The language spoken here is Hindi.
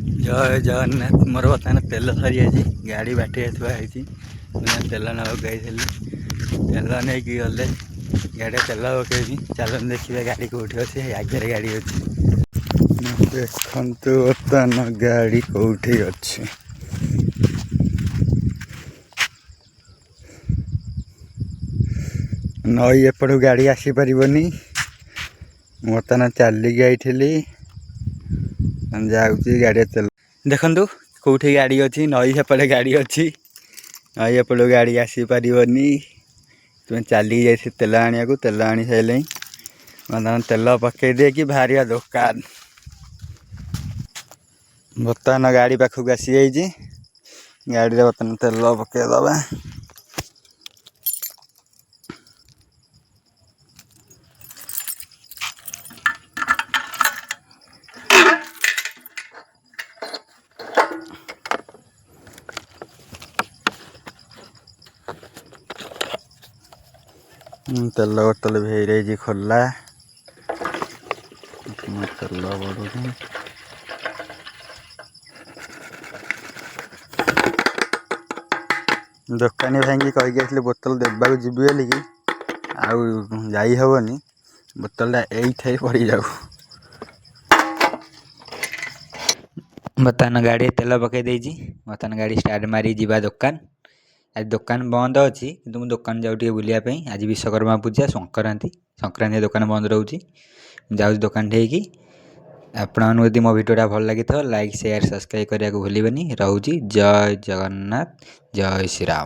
जय जगन्नाथ मोर बर्तमान तेल सरी जाइए गाड़ी बाटे थुआई तेल नवाक गई तेल नहीं गले गाड़ी तेल पकई चल देखिए गाड़ी कौटी अच्छे आगे गाड़ी अच्छी देखु बर्तमान गाड़ी कौटी अच्छी नई एपट गाड़ी आसीपर बर्तमान चलिकी आई जाऊँगी गाड़ी तेल देखु कौटी गाड़ी अच्छी नई सेपटे गाड़ी अच्छी नई एपट गाड़ी आसीपर तुम चलिकी जाइए तेल आने को तेल आनी सारे बर्तमान तेल पकई दे बाहर दुकान बर्तमान गाड़ी पाखक आसी जाइए गाड़ी बर्तमान तेल पकईदबा तेल बोतल भी रही खोला तेल बढ़ू दुकानी भाई कहीकि बोतल देवा जी बोली आईहबनी बोतलटा यही पड़ जाऊ बर्तमान गाड़ी तेल पकई देजी बर्तमान गाड़ी स्टार्ट मारी जा दुकान आज दुकान बंद अच्छी कि दुकान जाऊँ बुलायापी आज विश्वकर्मा पूजा संक्रांति दुकान बंद रोचे जाऊँ दुकान ठेकी आपको यदि मो भिडियोटा भल लगी तो लाइक शेयर सब्सक्राइब करने को भूलि रोचे जय जगन्नाथ जय श्री राम।